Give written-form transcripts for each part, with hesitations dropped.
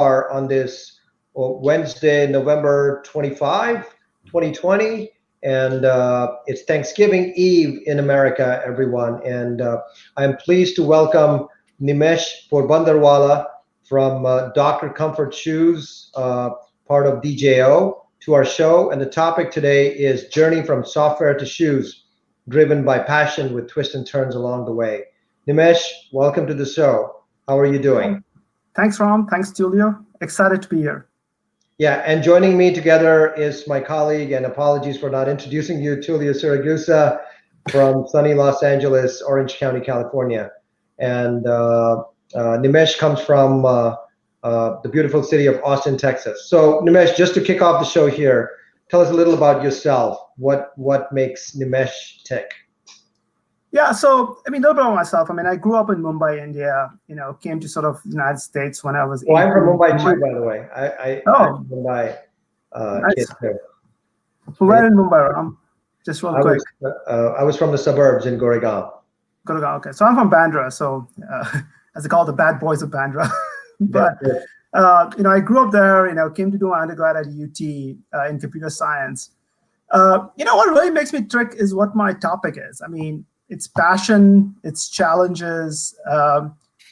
are on this Wednesday, November 25, 2020, and it's Thanksgiving Eve in America, everyone. And I'm pleased to welcome Nimesh Porbandarwalla from Dr. Comfort Shoes, part of DJO, to our show. And the topic today is Journey from Software to Shoes, driven by passion with twists and turns along the way. Nimesh, welcome to the show. How are you doing? Thanks, Ram. Thanks, Julio. Excited to be here. Yeah, and joining me together is my colleague, and apologies for not introducing you, Tulio Siragusa from sunny Los Angeles, Orange County, California. And Nimesh comes from the beautiful city of Austin, Texas. So Nimesh, just to kick off the show here, tell us a little about yourself. What makes Nimesh tick? Yeah, so a little bit about myself. I grew up in Mumbai, India. Came to sort of the United States when I was. Well, I'm from Mumbai too, by the way. I'm Mumbai nice. Kid too. Where in Mumbai, Ram? Just real quick. I was from the suburbs in Goregaon. Okay, so I'm from Bandra, so as they call it, the bad boys of Bandra. But I grew up there. Came to do my undergrad at UT in computer science. What really makes me tick is what my topic is. It's passion, it's challenges,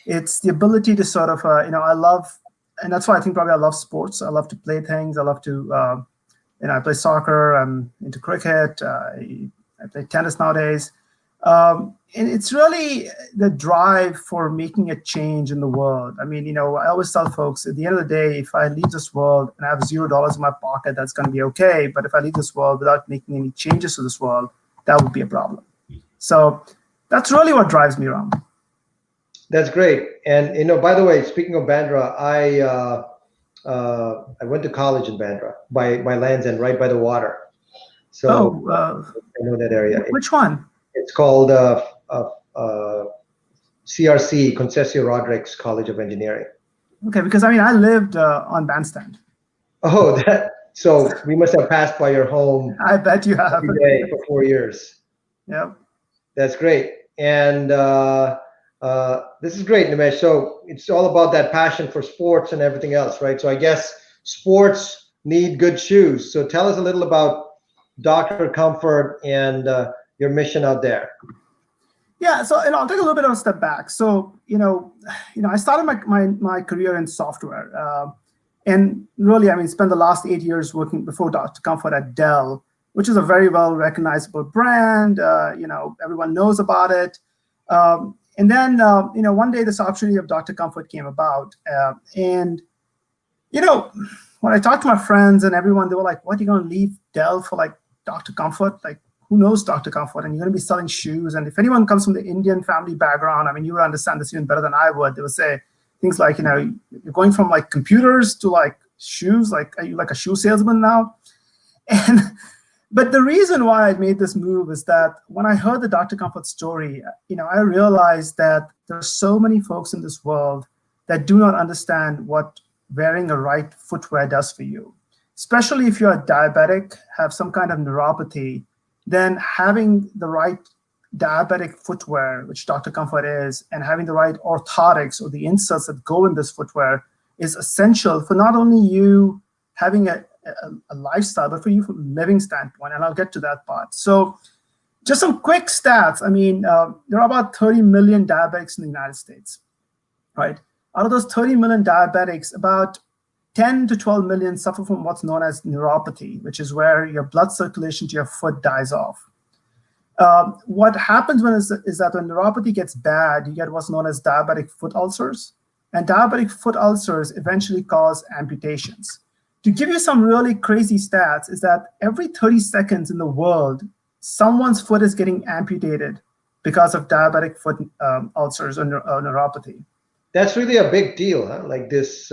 it's the ability to sort of, I love, and that's why I think probably I love sports. I love to play things. I love to, I play soccer. I'm into cricket. I play tennis nowadays. And it's really the drive for making a change in the world. I always tell folks at the end of the day, if I leave this world and I have $0 in my pocket, that's going to be okay. But if I leave this world without making any changes to this world, that would be a problem. So that's really what drives me around. That's great. And by the way, speaking of Bandra, I went to college in Bandra by Land's End, right by the water. So I know that area. Which one? It's called CRC, Concesio Rodriguez College of Engineering. Okay, because I lived on Bandstand. Oh, so we must have passed by your home. I bet you have. Every day for 4 years. Yep. That's great. And this is great, Nimesh. So it's all about that passion for sports and everything else, right? So I guess sports need good shoes. So tell us a little about Dr. Comfort and your mission out there. Yeah, so I'll take a little bit of a step back. So I started my career in software, and really, spent the last 8 years working before Dr. Comfort at Dell, which is a very well recognizable brand. Everyone knows about it. And then one day this opportunity of Dr. Comfort came about, and when I talked to my friends and everyone, they were like, "What, are you going to leave Dell for like Dr. Comfort? Like, who knows Dr. Comfort? And you're going to be selling shoes. And if anyone comes from the Indian family background, you would understand this even better than I would. They would say things like, you're going from like computers to like shoes. Like, are you like a shoe salesman now?" But the reason why I made this move is that when I heard the Dr. Comfort story, I realized that there are so many folks in this world that do not understand what wearing the right footwear does for you. Especially if you're a diabetic, have some kind of neuropathy, then having the right diabetic footwear, which Dr. Comfort is, and having the right orthotics or the inserts that go in this footwear is essential for not only you having a lifestyle, but for you from a living standpoint, and I'll get to that part. So just some quick stats. There are about 30 million diabetics in the United States, right? Out of those 30 million diabetics, about 10 to 12 million suffer from what's known as neuropathy, which is where your blood circulation to your foot dies off. What happens is that when neuropathy gets bad, you get what's known as diabetic foot ulcers, and diabetic foot ulcers eventually cause amputations. To give you some really crazy stats is that every 30 seconds in the world, someone's foot is getting amputated because of diabetic foot ulcers or neuropathy. That's really a big deal, huh? Like this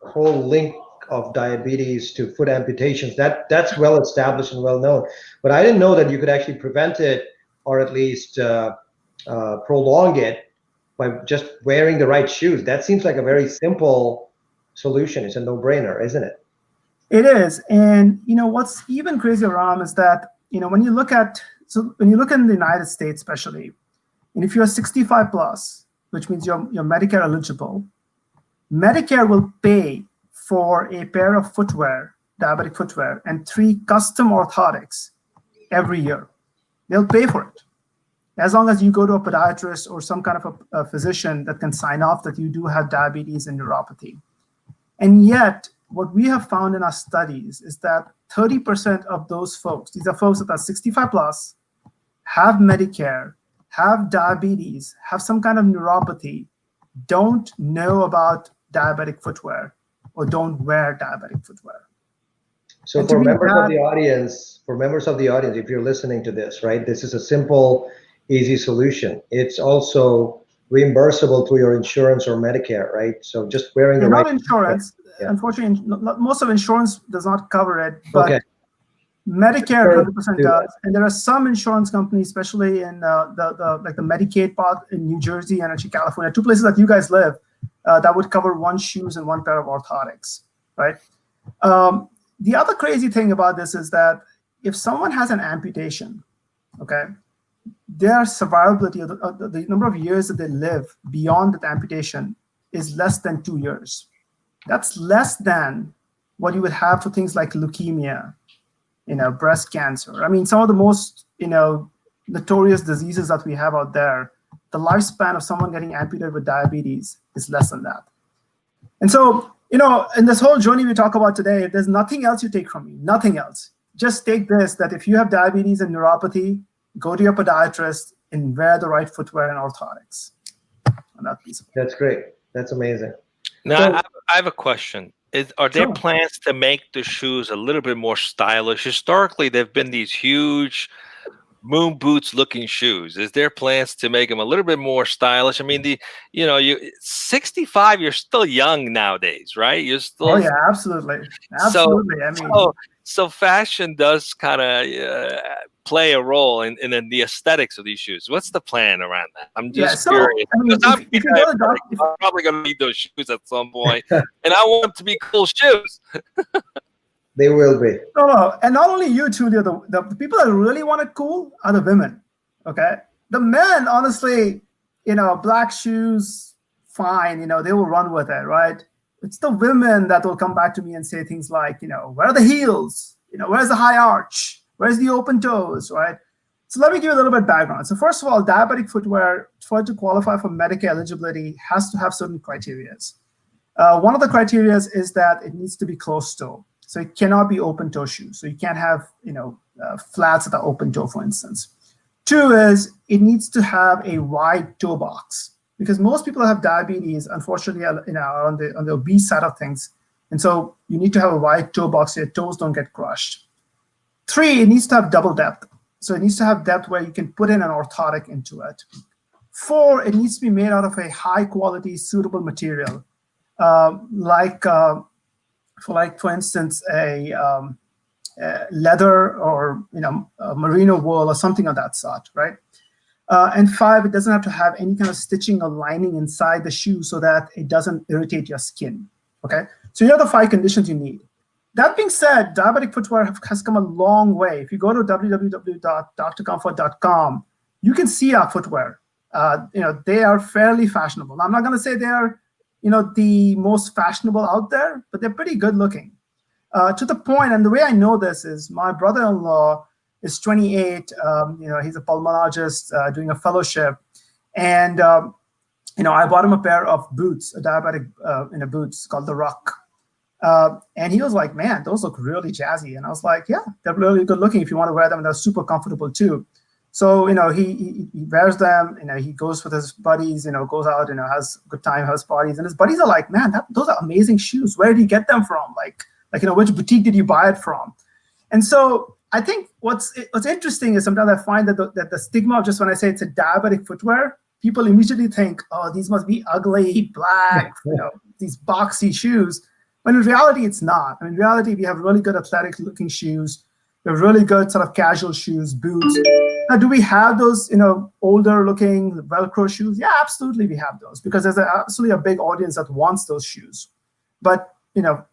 whole link of diabetes to foot amputations. That's well established and well known. But I didn't know that you could actually prevent it, or at least prolong it, by just wearing the right shoes. That seems like a very simple solution. It's a no-brainer, isn't it? It is. And what's even crazier, Ram, is that when you look in the United States especially, and if you're 65 plus, which means you're Medicare eligible, Medicare will pay for a pair of footwear, diabetic footwear, and 3 custom orthotics every year. They'll pay for it. As long as you go to a podiatrist or some kind of a physician that can sign off that you do have diabetes and neuropathy. And yet, what we have found in our studies is that 30% of those folks, these are folks that are 65 plus, have Medicare, have diabetes, have some kind of neuropathy, don't know about diabetic footwear or don't wear diabetic footwear. So for members of the audience, if you're listening to this, right, this is a simple, easy solution. It's also reimbursable through your insurance or Medicare, right? So just wearing the right. Not insurance. Yeah. Unfortunately, most of insurance does not cover it, but okay. Medicare 100% does. And there are some insurance companies, especially in the Medicaid part in New Jersey and actually California, 2 places that you guys live, that would cover 1 shoes and 1 pair of orthotics, right? The other crazy thing about this is that if someone has an amputation, okay, their survivability, the number of years that they live beyond that amputation is less than 2 years. That's less than what you would have for things like leukemia, breast cancer. I mean, some of the most, notorious diseases that we have out there, the lifespan of someone getting amputated with diabetes is less than that. And so, in this whole journey we talk about today, there's nothing else you take from me, nothing else. Just take this, that if you have diabetes and neuropathy, go to your podiatrist and wear the right footwear and orthotics. And that's great. That's amazing. Now, so, I have a question. Are there plans to make the shoes a little bit more stylish? Historically, they've been these huge moon boots looking shoes. Is there plans to make them a little bit more stylish? I mean, you 65, you're still young nowadays, right? You're still. Oh yeah, absolutely. So fashion does kind of play a role in the aesthetics of these shoes. What's the plan around that? I'm just curious. I mean, I'm probably going to need those shoes at some point, and I want them to be cool shoes. They will be. No, and not only you, Tulio, the people that really want it cool are the women, okay? The men, honestly, black shoes, fine, they will run with it, right? It's the women that will come back to me and say things like, where are the heels? Where's the high arch? Where's the open toes, right? So let me give you a little bit of background. So first of all, diabetic footwear, for it to qualify for Medicare eligibility, has to have certain criteria. One of the criteria is that it needs to be closed toe. So it cannot be open toe shoes. So you can't have, flats that are open toe, for instance. 2 is it needs to have a wide toe box, because most people that have diabetes, unfortunately, are on the obese side of things. And so you need to have a wide toe box so your toes don't get crushed. 3, it needs to have double depth. So it needs to have depth where you can put in an orthotic into it. 4, it needs to be made out of a high quality, suitable material, for instance, a leather or a merino wool or something of that sort, right? And 5, it doesn't have to have any kind of stitching or lining inside the shoe so that it doesn't irritate your skin, okay? So here are the 5 conditions you need. That being said, diabetic footwear has come a long way. If you go to www.drcomfort.com, you can see our footwear. They are fairly fashionable. Now, I'm not going to say they're the most fashionable out there, but they're pretty good looking. To the point, and the way I know this is my brother-in-law is 28. He's a pulmonologist doing a fellowship. And, I bought him a pair of boots, a diabetic boots called the Rock. And he was like, man, those look really jazzy. And I was like, yeah, they're really good looking if you want to wear them. And they're super comfortable too. So, he wears them, he goes with his buddies, goes out, has a good time, has parties. And his buddies are like, man, those are amazing shoes. Where did you get them from? Like, which boutique did you buy it from? And so I think what's interesting is sometimes I find that the stigma of just when I say it's a diabetic footwear, people immediately think, oh, these must be ugly, black, these boxy shoes. When in reality, it's not. In reality, we have really good athletic looking shoes. We have really good sort of casual shoes, boots. Now, do we have those, older looking Velcro shoes? Yeah, absolutely we have those because there's absolutely a big audience that wants those shoes. But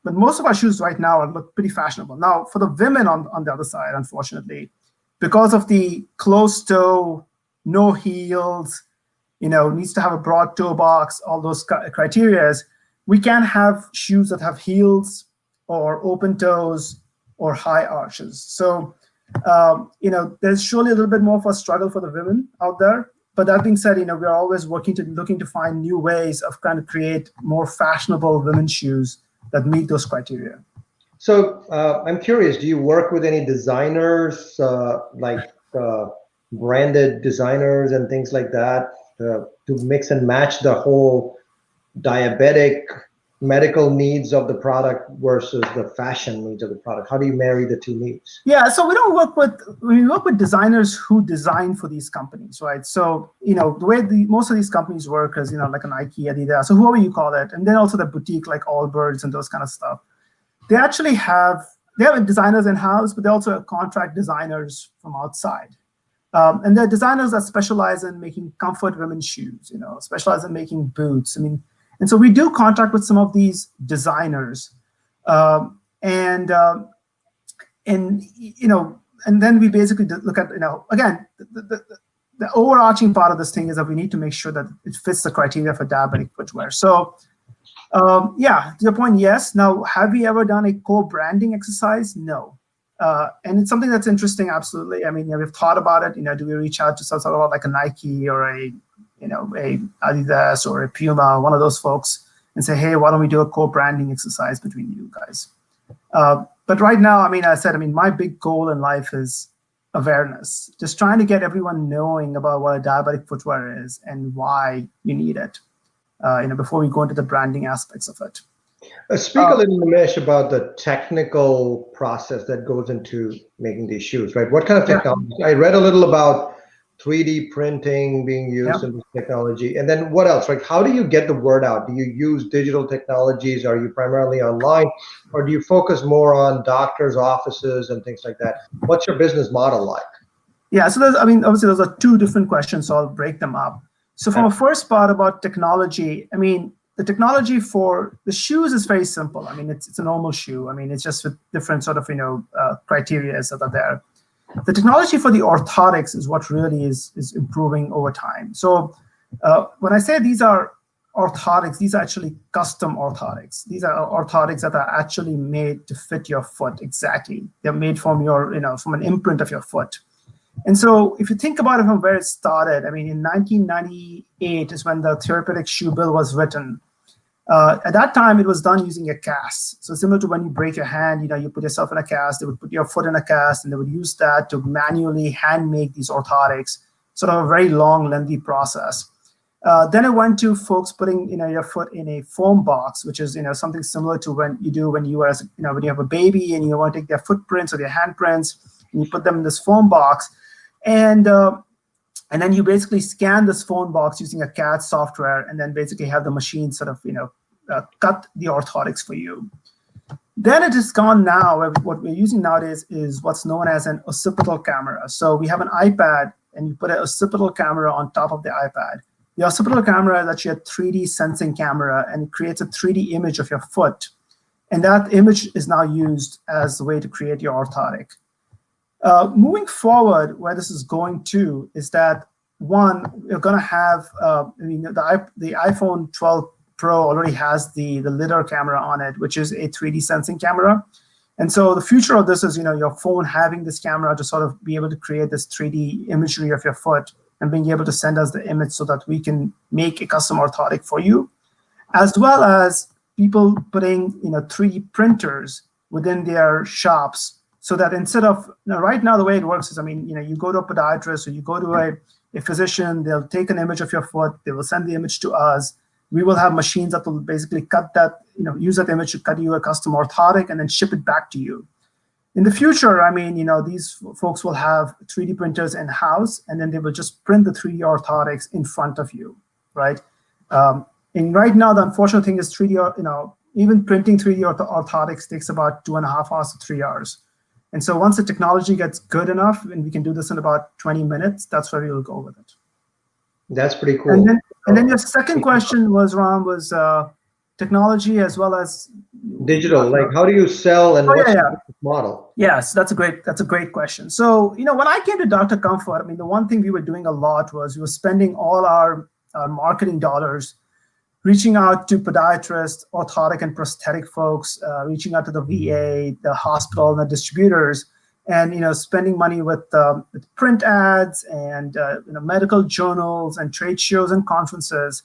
most of our shoes right now look pretty fashionable. Now, for the women on the other side, unfortunately, because of the closed toe, no heels, needs to have a broad toe box, all those criteria, we can have shoes that have heels or open toes or high arches. So, there's surely a little bit more of a struggle for the women out there. But that being said, we're always looking to find new ways of kind of create more fashionable women's shoes that meet those criteria. So I'm curious, do you work with any designers, branded designers and things like that, to mix and match the whole diabetic medical needs of the product versus the fashion needs of the product? How do you marry the two needs? Yeah, so we work with designers who design for these companies, right? So, the way most of these companies work is, like a Nike, Adidas, so whoever you call it, and then also the boutique like Allbirds and those kind of stuff. They actually have designers in-house, but they also have contract designers from outside. And they're designers that specialize in making comfort women's shoes, specialize in making boots. And so we do contract with some of these designers, and then we basically look at, again, the overarching part of this thing is that we need to make sure that it fits the criteria for diabetic footwear. So, to your point, yes. Now, have we ever done a co-branding exercise? No. And it's something that's interesting, absolutely. We've thought about it. Do we reach out to some sort of like a Nike or a Adidas or a Puma, one of those folks, and say, hey, why don't we do a co-branding exercise between you guys? But right now, my big goal in life is awareness, just trying to get everyone knowing about what a diabetic footwear is and why you need it, before we go into the branding aspects of it. Speak a little, Nimesh, about the technical process that goes into making these shoes, right? What kind of technology? I read a little about 3D printing being used in this technology. And then what else? Like, how do you get the word out? Do you use digital technologies? Are you primarily online? Or do you focus more on doctors' offices and things like that? What's your business model like? Yeah, so obviously those are two different questions, so I'll break them up. So from the first part about technology, the technology for the shoes is very simple. It's a normal shoe. It's just with different sort of, criteria that are there. The technology for the orthotics is what really is improving over time. So when I say these are orthotics, these are actually custom orthotics. These are orthotics that are actually made to fit your foot exactly. They're made from from an imprint of your foot. And so if you think about it from where it started, in 1998 is when the therapeutic shoe bill was written. At that time, it was done using a cast. So similar to when you break your hand, you put yourself in a cast, they would put your foot in a cast, and they would use that to manually hand make these orthotics, sort of a very long, lengthy process. Then it went to folks putting your foot in a foam box, which is something similar to when you when you have a baby and you want to take their footprints or their handprints, and you put them in this foam box, and then you basically scan this foam box using a CAD software, and then basically have the machine sort of cut the orthotics for you. Then it has gone now. What we're using nowadays is what's known as an occipital camera. So we have an iPad, and you put an occipital camera on top of the iPad. The occipital camera is actually a 3D sensing camera, and it creates a 3D image of your foot. And that image is now used as the way to create your orthotic. Moving forward, where this is going to is that, one, you're going to have, the iPhone 12 Pro already has the lidar camera on it, which is a 3D sensing camera. And so the future of this is, your phone having this camera to sort of be able to create this 3D imagery of your foot and being able to send us the image so that we can make a custom orthotic for you, as well as people putting, 3D printers within their shops, so that instead of, right now the way it works is, you go to a podiatrist or you go to a physician, they'll take an image of your foot, they will send the image to us. We will have machines that will basically cut that, use that image to cut you a custom orthotic and then ship it back to you. In the future, these folks will have 3D printers in-house, and then they will just print the 3D orthotics in front of you, right? And right now, the unfortunate thing is 3D, even printing 3D orthotics takes about 2.5 hours to 3 hours. And so once the technology gets good enough, and we can do this in about 20 minutes, that's where we will go with it. That's pretty cool. And then your second question was, Ram, was technology as well as digital. Like, how do you sell, and what's the model? Yes, that's a great question. So, when I came to Dr. Comfort, the one thing we were doing a lot was we were spending all our marketing dollars reaching out to podiatrists, orthotic and prosthetic folks, reaching out to the VA, the hospital, and the distributors, and spending money with print ads and medical journals and trade shows and conferences.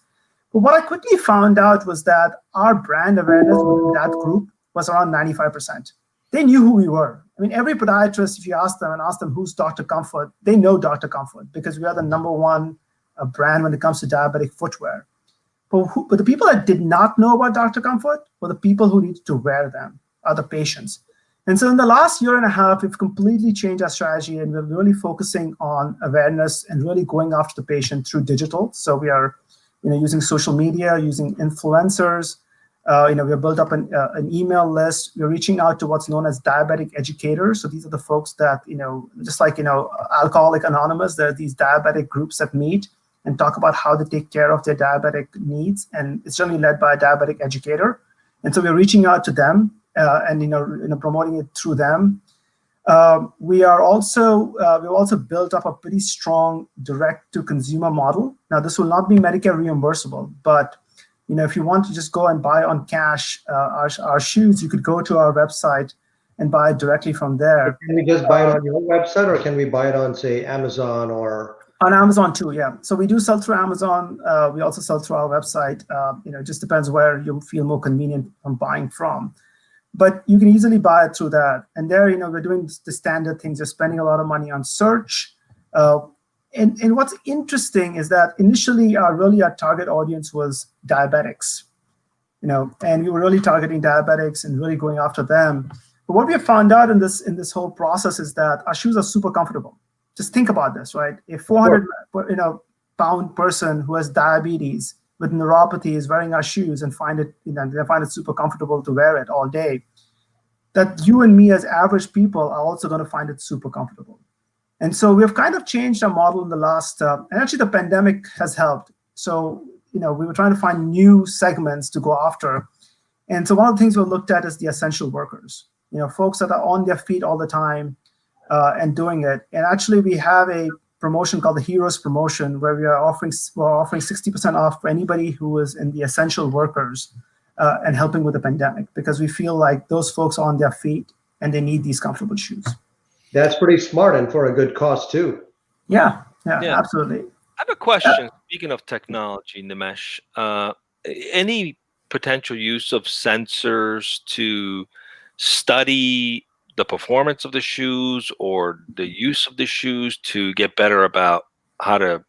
But what I quickly found out was that our brand awareness within that group was around 95%. They knew who we were. I mean, every podiatrist, if you ask them who's Dr. Comfort, they know Dr. Comfort because we are the #1 brand when it comes to diabetic footwear. But the people that did not know about Dr. Comfort were the people who needed to wear them, are the patients. And so in the last year and a half, we've completely changed our strategy, and we're really focusing on awareness and really going after the patient through digital. So we are using social media, using influencers. We have built up an email list. We're reaching out to what's known as diabetic educators. So these are the folks that, just like, Alcoholic Anonymous, there are these diabetic groups that meet and talk about how they take care of their diabetic needs. And it's generally led by a diabetic educator. And so we're reaching out to them and promoting it through them. We've also built up a pretty strong direct-to-consumer model. Now, this will not be Medicare reimbursable, but if you want to just go and buy on cash our shoes, you could go to our website and buy it directly from there. Can we just buy it on your website, or can we buy it on, say, Amazon or? On Amazon too, yeah. So we do sell through Amazon. We also sell through our website. It just depends where you feel more convenient from buying from. But you can easily buy it through that. And there, we're doing the standard things. We're spending a lot of money on search. And what's interesting is that initially our target audience was diabetics, and we were really targeting diabetics and really going after them. But what we have found out in this whole process is that our shoes are super comfortable. Just think about this, right? A 400-pound person who has diabetes with neuropathy is wearing our shoes and they find it super comfortable to wear it all day. That you and me as average people are also going to find it super comfortable. And so we've kind of changed our model in the last, and actually the pandemic has helped. So, we were trying to find new segments to go after. And so one of the things we looked at is the essential workers, folks that are on their feet all the time and doing it. And actually we have a promotion called the Heroes Promotion, where we're offering 60% off for anybody who is in the essential workers and helping with the pandemic, because we feel like those folks are on their feet and they need these comfortable shoes. That's pretty smart, and for a good cause too. Yeah, absolutely. I have a question. Speaking of technology, Nimesh, any potential use of sensors to study the performance of the shoes or the use of the shoes to get better about how to,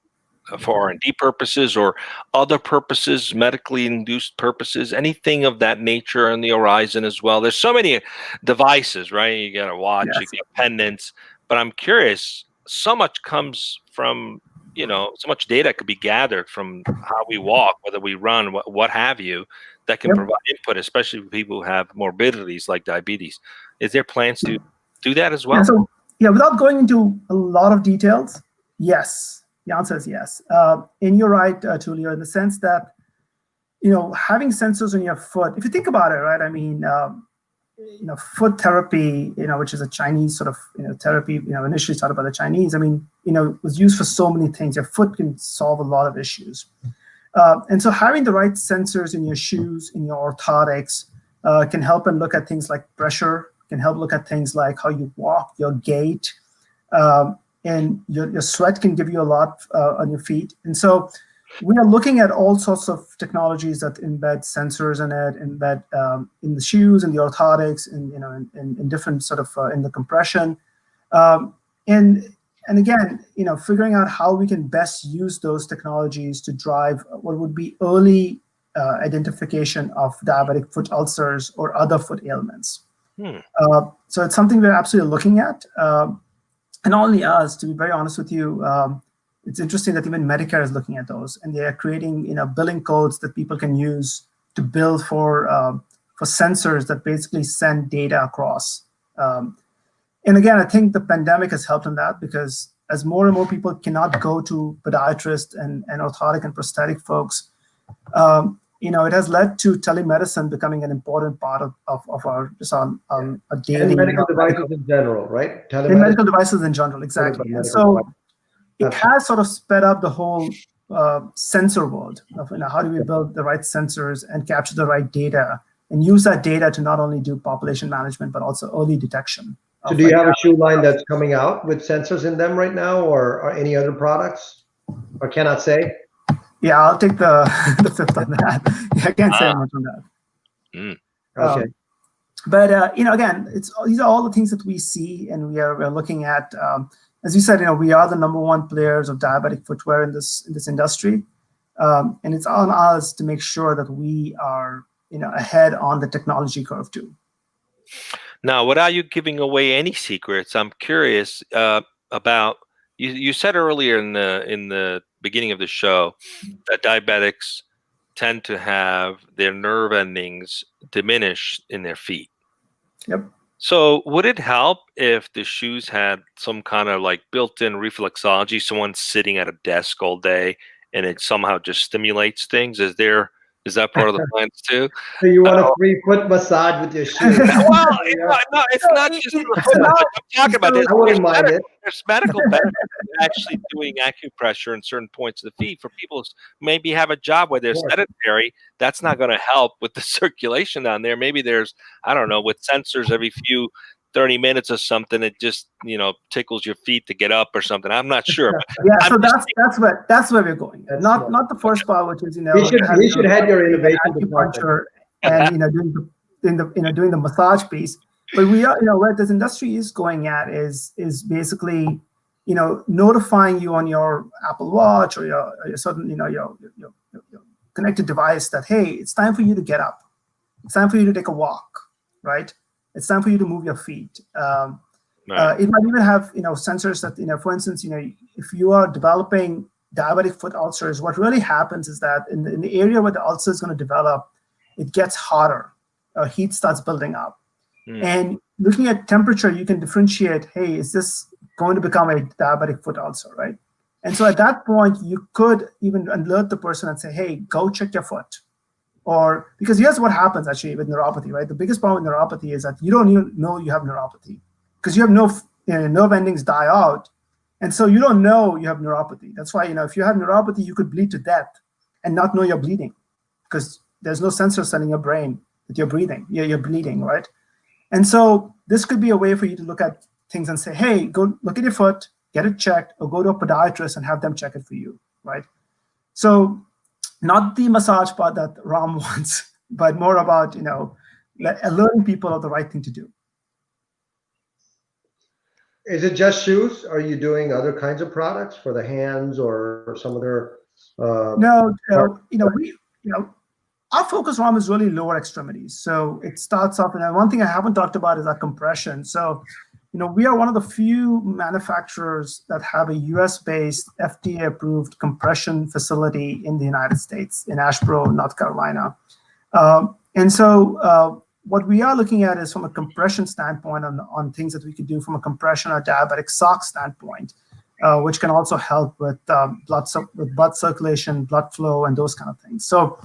for R&D purposes or other purposes, medically induced purposes, anything of that nature on the horizon as well? There's so many devices, right? You got a watch, you get pendants, but I'm curious, so much comes from, so much data could be gathered from how we walk, whether we run, what have you, that can provide input, especially for people who have morbidities like diabetes. Is there plans to do that as well? Without going into a lot of details, yes. The answer is yes. And you're right, Tulio, in the sense that, having sensors on your foot, if you think about it, right? I mean, foot therapy, which is a Chinese sort of, therapy, initially started by the Chinese. I mean, was used for so many things. Your foot can solve a lot of issues. And so having the right sensors in your shoes, in your orthotics, can help and look at things like pressure, can help look at things like how you walk, your gait, and your sweat can give you a lot on your feet. And so we are looking at all sorts of technologies that embed sensors in it, embed in the shoes and the orthotics, and in different sort of in the compression, and again, figuring out how we can best use those technologies to drive what would be early identification of diabetic foot ulcers or other foot ailments. So it's something we're absolutely looking at. And not only us, to be very honest with you, it's interesting that even Medicare is looking at those, and they are creating billing codes that people can use to bill for sensors that basically send data across. And again, I think the pandemic has helped in that, because as more and more people cannot go to podiatrists and orthotic and prosthetic folks, it has led to telemedicine becoming an important part of our daily. And medical devices in general, right? And medical devices in general, exactly. And so it has sort of sped up the whole sensor world of how do we build the right sensors and capture the right data and use that data to not only do population management but also early detection. So do you have a shoe line that's coming out with sensors in them right now, or any other products, or cannot say? Yeah, I'll take the fifth on that. Yeah, I can't say much on that. Okay. But again, these are all the things that we see, and we're looking at. As you said, we are the #1 players of diabetic footwear in this industry, and it's on us to make sure that we are ahead on the technology curve too. Now, without you giving away any secrets, I'm curious about you said earlier in the beginning of the show that diabetics tend to have their nerve endings diminish in their feet. Yep. So would it help if the shoes had some kind of like built-in reflexology, someone sitting at a desk all day and it somehow just stimulates things? Is that part of the plans too? So you want a 3-foot massage with your shoes? Well, no, it's not just the foot. I'm talking about this. I wouldn't mind it. There's medical benefits to actually doing acupressure in certain points of the feet for people who maybe have a job where they're sedentary. That's not going to help with the circulation down there. Maybe there's, I don't know, with sensors every 30 minutes or something, it just tickles your feet to get up or something. I'm not sure. Yeah, so that's where we're going. Not the first part, which is we should have your innovation department and doing the massage piece. But we are where this industry is going at is basically notifying you on your Apple Watch or your certain your connected device that, hey, it's time for you to get up. It's time for you to take a walk, right? It's time for you to move your feet. It might even have sensors that for instance if you are developing diabetic foot ulcers, what really happens is that in the area where the ulcer is going to develop, it gets hotter. Heat starts building up, and looking at temperature, you can differentiate. Hey, is this going to become a diabetic foot ulcer, right? And so at that point, you could even alert the person and say, hey, go check your foot. Or because here's what happens actually with neuropathy, right? The biggest problem with neuropathy is that you don't even know you have neuropathy because you have no nerve endings die out, and so you don't know you have neuropathy. That's why if you have neuropathy, you could bleed to death and not know you're bleeding because there's no sensor telling your brain that you're breathing, you're bleeding, right? And so this could be a way for you to look at things and say, hey, go look at your foot, get it checked, or go to a podiatrist and have them check it for you, right? So not the massage part that Ram wants, but more about alerting people of the right thing to do. Is it just shoes? Are you doing other kinds of products for the hands or some other? No, our focus, Ram, is really lower extremities. So it starts off, and one thing I haven't talked about is our compression. So we are one of the few manufacturers that have a US-based FDA-approved compression facility in the United States, in Asheboro, North Carolina. And so what we are looking at is from a compression standpoint on things that we could do from a compression or diabetic sock standpoint, which can also help with blood circulation, blood flow, and those kind of things. So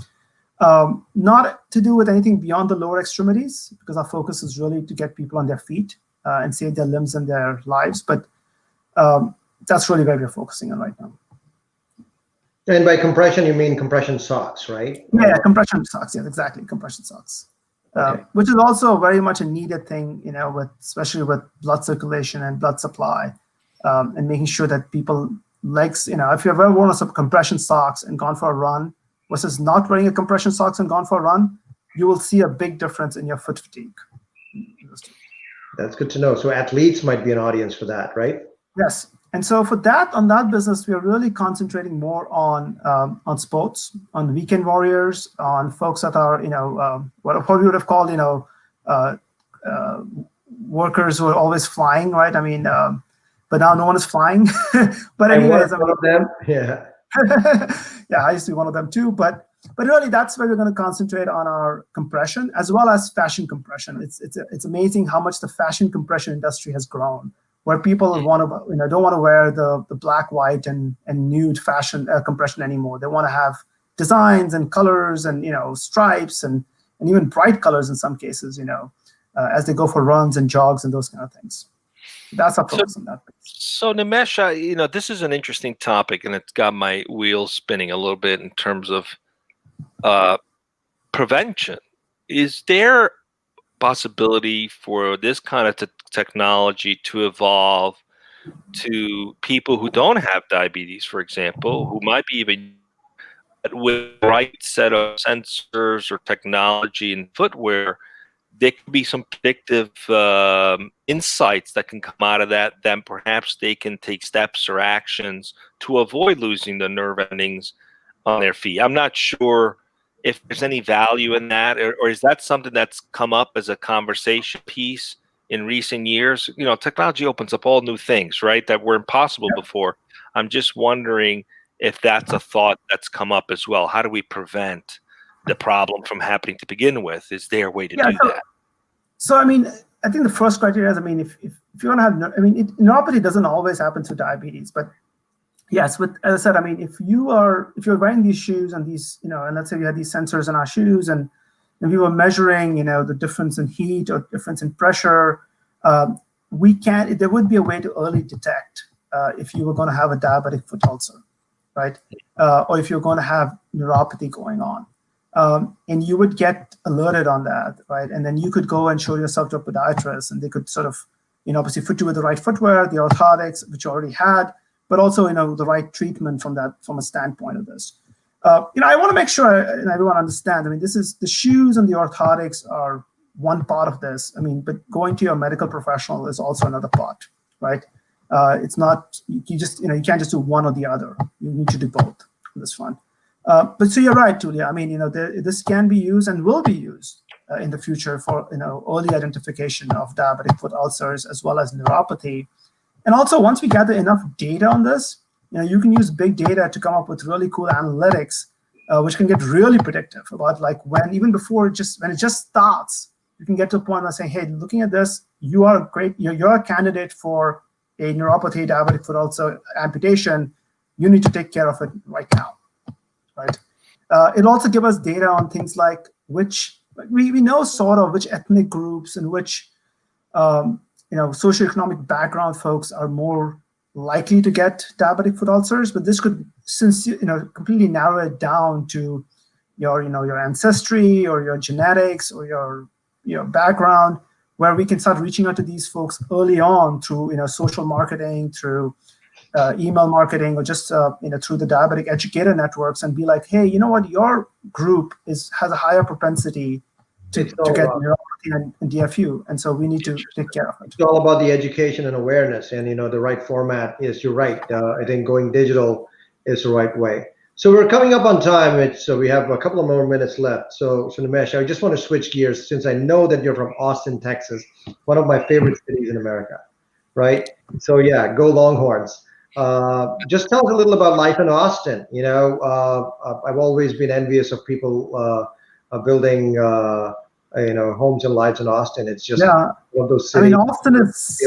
not to do with anything beyond the lower extremities, because our focus is really to get people on their feet and save their limbs and their lives. But that's really where we're focusing on right now. And by compression, you mean compression socks, right? Yeah, compression socks. Yes, exactly. Compression socks, okay. Which is also very much a needed thing, especially with blood circulation and blood supply, and making sure that people legs, if you've ever worn some compression socks and gone for a run versus not wearing a compression socks and gone for a run, you will see a big difference in your foot fatigue. That's good to know. So athletes might be an audience for that, right? Yes. And so for that, on that business, we are really concentrating more on sports, on weekend warriors, on folks that are, what we would have called, workers who are always flying, right? I mean, but now no one is flying. But anyways, one of them, yeah. Yeah, I used to be one of them too. But really, that's where we're going to concentrate on our compression as well as fashion compression. It's amazing how much the fashion compression industry has grown, where people don't want to wear the black, white, and nude fashion compression anymore. They want to have designs and colors and stripes and even bright colors in some cases. As they go for runs and jogs and those kind of things. That's our focus on that. So Nimesh, this is an interesting topic, and it's got my wheels spinning a little bit in terms of prevention. Is there possibility for this kind of technology to evolve to people who don't have diabetes, for example, who might be even with the right set of sensors or technology and footwear? There could be some predictive insights that can come out of that. Then perhaps they can take steps or actions to avoid losing the nerve endings on their feet. I'm not sure if there's any value in that, or is that something that's come up as a conversation piece in recent years? Technology opens up all new things, right, that were impossible before. I'm just wondering if that's a thought that's come up as well. How do we prevent the problem from happening to begin with? Is there a way to do that? So, I think the first criteria is, if you want to have, neuropathy doesn't always happen through diabetes, but yes, as I said, if you're wearing these shoes and these, and let's say we had these sensors in our shoes and we were measuring, the difference in heat or difference in pressure, there would be a way to early detect if you were going to have a diabetic foot ulcer, right? Or if you're going to have neuropathy going on. And you would get alerted on that, right? And then you could go and show yourself to a podiatrist, and they could sort of, obviously fit you with the right footwear, the orthotics, which you already had, but also, the right treatment from a standpoint of this. I want to make sure everyone understands. This is the shoes and the orthotics are one part of this. But going to your medical professional is also another part, right? It's not you can't just do one or the other. You need to do both on this front. But so you're right, Julia. This can be used and will be used in the future for early identification of diabetic foot ulcers as well as neuropathy. And also, once we gather enough data on this, you can use big data to come up with really cool analytics, which can get really predictive about when it just starts, you can get to a point where saying, hey, looking at this, you're a candidate for a neuropathy, diabetic foot ulcer, amputation. You need to take care of it right now. Right. It'll also give us data on things like which we know sort of which ethnic groups and which socioeconomic background folks are more likely to get diabetic foot ulcers. But this could completely narrow it down to your ancestry or your genetics or your background, where we can start reaching out to these folks early on through social marketing, through email marketing, or just through the diabetic educator networks, and be like, hey, you know what, your group has a higher propensity to get neuropathy and DFU, and so we need to take care of it. It's all about the education and awareness, and the right format is. You're right. I think going digital is the right way. So we're coming up on time. So we have a couple of more minutes left. So Nimesh, I just want to switch gears, since I know that you're from Austin, Texas, one of my favorite cities in America, right? So yeah, go Longhorns. Just tell us a little about life in Austin. I've always been envious of people building, homes and lives in Austin. It's just one of those cities. Austin is,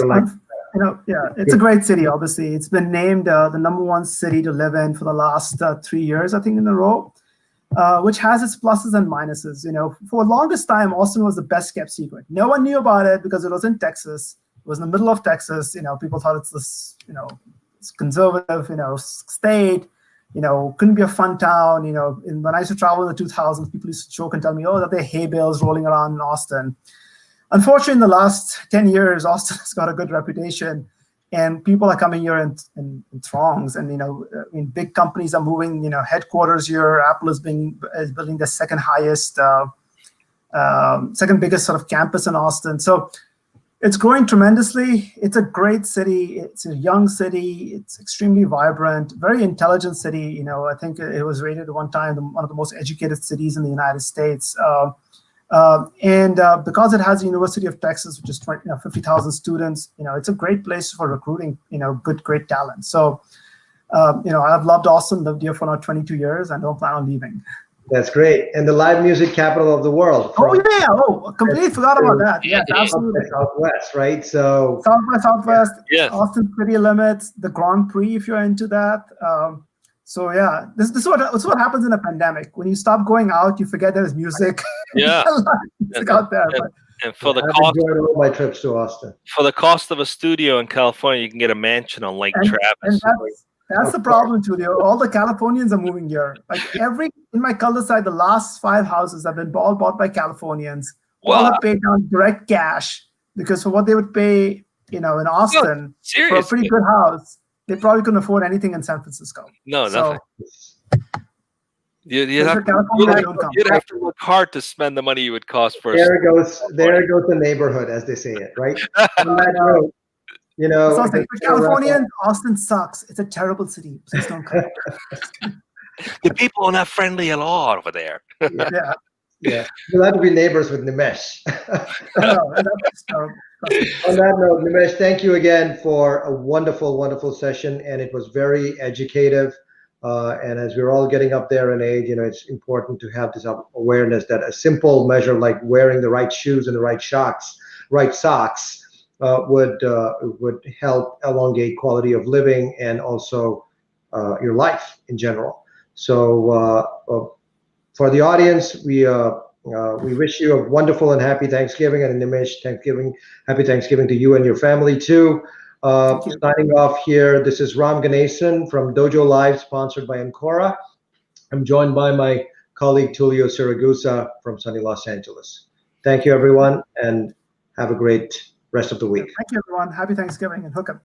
it's a great city. Obviously, it's been named the #1 city to live in for the last 3 years, I think, in a row, which has its pluses and minuses. For the longest time, Austin was the best kept secret. No one knew about it because it was in Texas. It was in the middle of Texas. People thought it's this, conservative, state, couldn't be a fun town. And when I used to travel in the 2000s, people used to joke and tell me, that there are hay bales rolling around in Austin. Unfortunately, in the last 10 years, Austin has got a good reputation, and people are coming here in throngs. And big companies are moving. Headquarters here. Apple is building the second biggest sort of campus in Austin. So it's growing tremendously. It's a great city. It's a young city. It's extremely vibrant, very intelligent city. I think it was rated at one time one of the most educated cities in the United States. And because it has the University of Texas, which is 50,000 students, it's a great place for recruiting, great talent. So, I've loved Austin, lived here for now 22 years, and don't plan on leaving. That's great. And the live music capital of the world. Completely forgot about that. Yes, absolutely. Southwest, right? So South by Southwest, yes. Austin City Limits, the Grand Prix, if you're into that. So yeah, this is what happens in a pandemic. When you stop going out, you forget there's music. Yeah. Music out there. And for the I've cost, enjoyed all my trips to Austin. for the cost of a studio in California, you can get a mansion on Lake Travis. And that's the problem, Julio. All the Californians are moving here. Like in my cul-de-sac, the last 5 houses have been all bought by Californians. All have paid down direct cash, because for what they would pay, in Austin for a pretty good house, they probably couldn't afford anything in San Francisco. No, nothing. You'd have to work hard to spend the money you would cost for. There goes the neighborhood, as they say it, right? On that note, for Californians, Austin sucks. It's a terrible city. Please don't come. The people are not friendly at all over there. Yeah. We'll have to be neighbors with Nimesh. On that note, Nimesh, thank you again for a wonderful, wonderful session, and it was very educative. And as we're all getting up there in age, it's important to have this awareness that a simple measure like wearing the right shoes and the right socks would help elongate quality of living and also your life in general. So for the audience, we wish you a wonderful and happy Thanksgiving, and Nimesh, happy Thanksgiving to you and your family too. Signing off here, this is Ram Ganesan from DojoLIVE, sponsored by Ancora. I'm joined by my colleague Tulio Siragusa from sunny Los Angeles. Thank you, everyone, and have a great rest of the week. Thank you, everyone. Happy Thanksgiving and hook 'em.